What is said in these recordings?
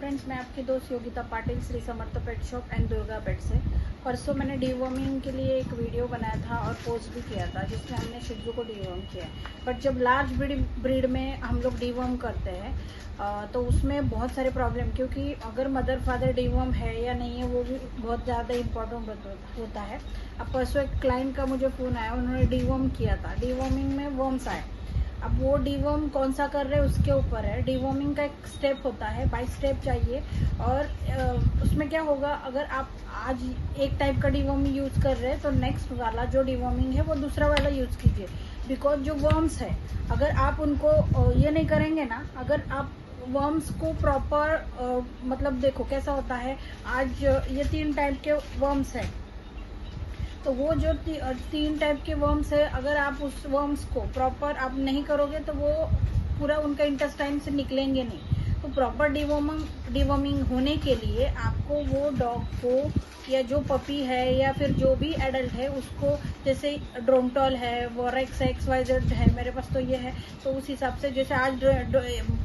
Friends, मैं आपकी दोस्त Yogita Patil, Shri Samarth pet shop and Durga पेट से। परसों मैंने डीवॉर्मिंग के लिए एक वीडियो बनाया था और पोस्ट भी किया था जिसमें हमने शिजू को डीवॉर्म किया है। बट जब लार्ज ब्रीड में हम लोग डीवॉर्म करते हैं तो उसमें बहुत सारे प्रॉब्लम, क्योंकि अगर मदर फादर डीवॉर्म है या नहीं है वो भी बहुत ज़्यादा इम्पोर्टेंट होता है। अब परसों एक क्लाइंट का मुझे फ़ोन आया, उन्होंने डीवॉर्म किया था। डीवॉर्मिंग में वर्म्स आए। अब वो डीवॉर्म कौन सा कर रहे हैं उसके ऊपर है। डीवॉर्मिंग का एक स्टेप होता है, 22 स्टेप चाहिए। और उसमें क्या होगा, अगर आप आज एक टाइप का डीवॉर्मिंग यूज़ कर रहे हैं तो नेक्स्ट वाला जो डीवॉर्मिंग है वो दूसरा वाला यूज़ कीजिए। बिकॉज जो वर्म्स है, अगर आप उनको ये नहीं करेंगे ना, अगर आप वर्म्स को प्रॉपर मतलब देखो कैसा होता है। आज ये 3 टाइप के वर्म्स है, तो वो जो 3 टाइप के वर्म्स है, अगर आप उस वर्म्स को प्रॉपर आप नहीं करोगे तो वो पूरा उनका इंटेस्टाइन से निकलेंगे नहीं। तो प्रॉपर डीवॉर्मिंग होने के लिए आपको वो डॉग को या जो पपी है या फिर जो भी एडल्ट है उसको, जैसे ड्रोमटॉल है, वोरेक्स XYZ है, मेरे पास तो ये है, तो उस हिसाब से जैसे आज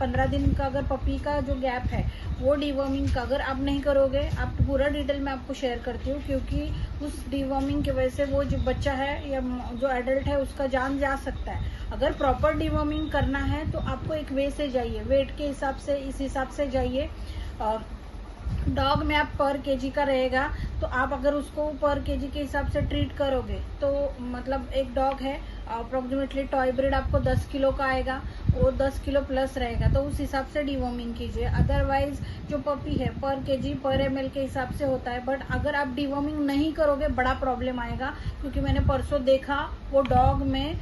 15 दिन का अगर पपी का जो गैप है वो डीवॉर्मिंग का अगर आप नहीं करोगे, आप पूरा डिटेल मैं आपको शेयर करती हूँ। क्योंकि उस डीवॉर्मिंग की वजह से वो जो बच्चा है या जो एडल्ट है उसका जान जा सकता है। अगर प्रॉपर डीवॉर्मिंग करना है तो आपको एक वे से जाइए, वेट के हिसाब से, इस हिसाब से जाइए। डॉग में आप पर केजी का रहेगा, तो आप अगर उसको पर केजी के हिसाब से ट्रीट करोगे तो मतलब एक डॉग है अप्रोक्सीमेटली टॉय ब्रीड आपको 10 किलो का आएगा, वो 10 किलो प्लस रहेगा, तो उस हिसाब से डीवॉर्मिंग कीजिए। अदरवाइज जो पपी है पर केजी पर ml के हिसाब से होता है। बट अगर आप डीवॉर्मिंग नहीं करोगे बड़ा प्रॉब्लम आएगा। क्योंकि मैंने परसों देखा वो डॉग में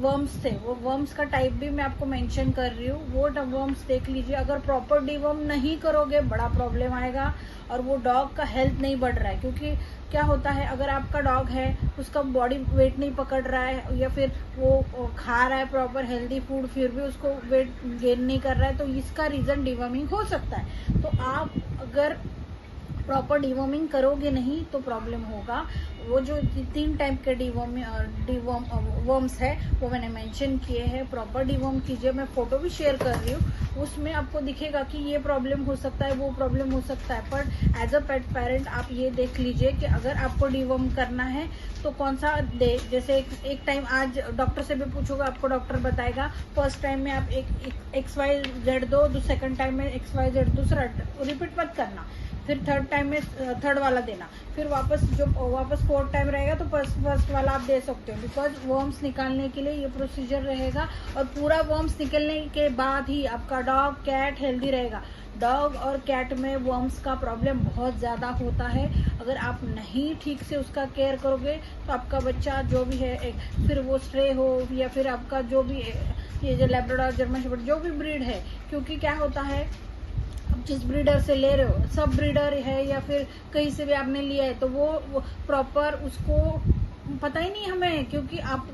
वर्म्स थे, वो वर्म्स का टाइप भी मैं आपको मेंशन कर रही हूँ, वो वर्म्स देख लीजिए। अगर प्रॉपर डीवॉर्म नहीं करोगे बड़ा प्रॉब्लम आएगा और वो डॉग का हेल्थ नहीं बढ़ रहा है। क्योंकि क्या होता है, अगर आपका डॉग है उसका बॉडी वेट नहीं पकड़ रहा है या फिर वो खा रहा है प्रॉपर हेल्दी फूड फिर भी उसको वेट गेन नहीं कर रहा है, तो इसका रीज़न डीवॉर्मिंग हो सकता है। तो आप अगर प्रॉपर डीवॉर्मिंग करोगे नहीं तो प्रॉब्लम होगा। वो जो 3 टाइप के वर्म्स है वो मैंने मेंशन किए हैं। प्रॉपर डीवॉर्म कीजिए, मैं फोटो भी शेयर कर रही हूँ, उसमें आपको दिखेगा कि ये प्रॉब्लम हो सकता है, वो प्रॉब्लम हो सकता है। पर एज अ पेट पेरेंट आप ये देख लीजिए कि अगर आपको डीवॉर्म करना है तो कौन सा दे। जैसे एक टाइम आज डॉक्टर से भी पूछोगे, आपको डॉक्टर बताएगा फर्स्ट टाइम में आप एक XYZ दो, सेकंड टाइम में XYZ, दूसरा रिपीट मत करना, फिर थर्ड टाइम में थर्ड वाला देना, फिर वापस 4th टाइम रहेगा तो फर्स्ट वाला आप दे सकते हो। बिकॉज वर्म्स निकालने के लिए ये प्रोसीजर रहेगा और पूरा वर्म्स निकलने के बाद ही आपका डॉग कैट हेल्दी रहेगा। डॉग और कैट में वर्म्स का प्रॉब्लम बहुत ज़्यादा होता है। अगर आप नहीं ठीक से उसका केयर करोगे तो आपका बच्चा जो भी है, फिर वो स्ट्रे हो या फिर आपका जो भी ये जो लैब्राडोर, जर्मन शेफर्ड जो भी ब्रीड है, क्योंकि क्या होता है जिस ब्रीडर से ले रहे हो, सब ब्रीडर है या फिर कहीं से भी आपने लिया है, तो वो प्रॉपर उसको पता ही नहीं हमें। क्योंकि आप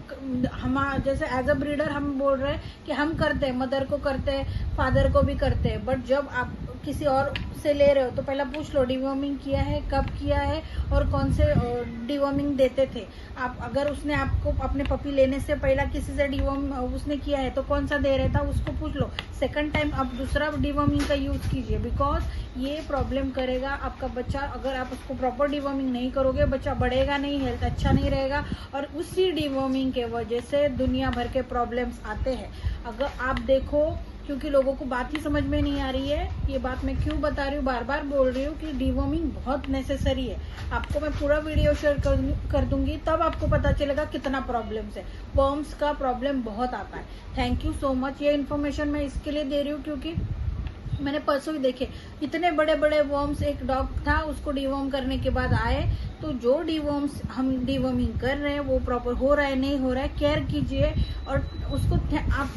हम जैसे एज अ ब्रीडर हम बोल रहे हैं कि हम करते हैं, मदर को करते हैं, फादर को भी करते हैं। बट जब आप किसी और से ले रहे हो तो पहला पूछ लो डीवॉर्मिंग किया है, कब किया है और कौन से डीवॉर्मिंग देते थे आप। अगर उसने आपको अपने पपी लेने से पहला किसी से डीवॉर्म उसने किया है तो कौन सा दे रहा था उसको पूछ लो। सेकंड टाइम आप दूसरा डीवॉर्मिंग का यूज़ कीजिए। बिकॉज ये प्रॉब्लम करेगा आपका बच्चा। अगर आप उसको प्रॉपर डीवॉर्मिंग नहीं करोगे बच्चा बढ़ेगा नहीं, हेल्थ अच्छा नहीं रहेगा और उसी डीवॉर्मिंग के वजह से दुनिया भर के प्रॉब्लम्स आते हैं। अगर आप देखो, क्योंकि लोगों को बात ही समझ में नहीं आ रही है, ये बात मैं क्यों बता रही हूँ, बार बार बोल रही हूँ कि डीवॉर्मिंग बहुत नेसेसरी है। आपको मैं पूरा वीडियो शेयर कर दूंगी, तब आपको पता चलेगा कितना प्रॉब्लम्स है। वर्म्स का प्रॉब्लम बहुत आता है। Thank you so much. ये इन्फॉर्मेशन मैं इसके लिए दे रही हूँ क्योंकि मैंने परसों ही देखे इतने बड़े बड़े वर्म्स। एक डॉग था, उसको डीवॉर्म करने के बाद आए, तो जो डीवॉर्म्स हम डीवॉर्मिंग कर रहे हैं वो प्रॉपर हो रहा है नहीं हो रहा है, केयर कीजिए। और उसको आप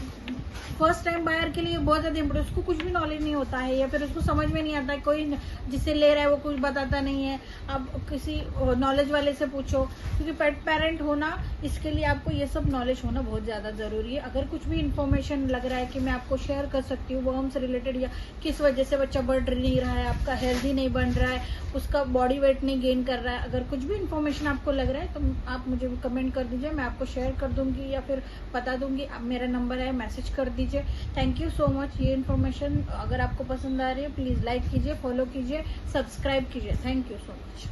फर्स्ट टाइम बायर के लिए बहुत ज़्यादा इम्पोर्टेंट, उसको कुछ भी नॉलेज नहीं होता है या फिर उसको समझ में नहीं आता है, कोई जिससे ले रहा है वो कुछ बताता नहीं है। आप किसी नॉलेज वाले से पूछो, क्योंकि पेट पेरेंट होना, इसके लिए आपको ये सब नॉलेज होना बहुत ज़्यादा ज़रूरी है। अगर कुछ भी इन्फॉर्मेशन लग रहा है कि मैं आपको शेयर कर सकती हूँ वर्म से रिलेटेड, या किस वजह से बच्चा बढ़ नहीं रहा है, आपका हेल्दी नहीं बन रहा है, उसका बॉडी वेट नहीं गेन कर रहा है, अगर कुछ भी इन्फॉर्मेशन आपको लग रहा है तो आप मुझे कमेंट कर दीजिए, मैं आपको शेयर कर दूंगी या फिर बता दूंगी। मेरा नंबर है, मैसेज कर दीजिए। कीजिए। Thank you so much. ये इन्फॉर्मेशन अगर आपको पसंद आ रही है प्लीज़ लाइक कीजिए, फॉलो कीजिए, सब्सक्राइब कीजिए। Thank you so much.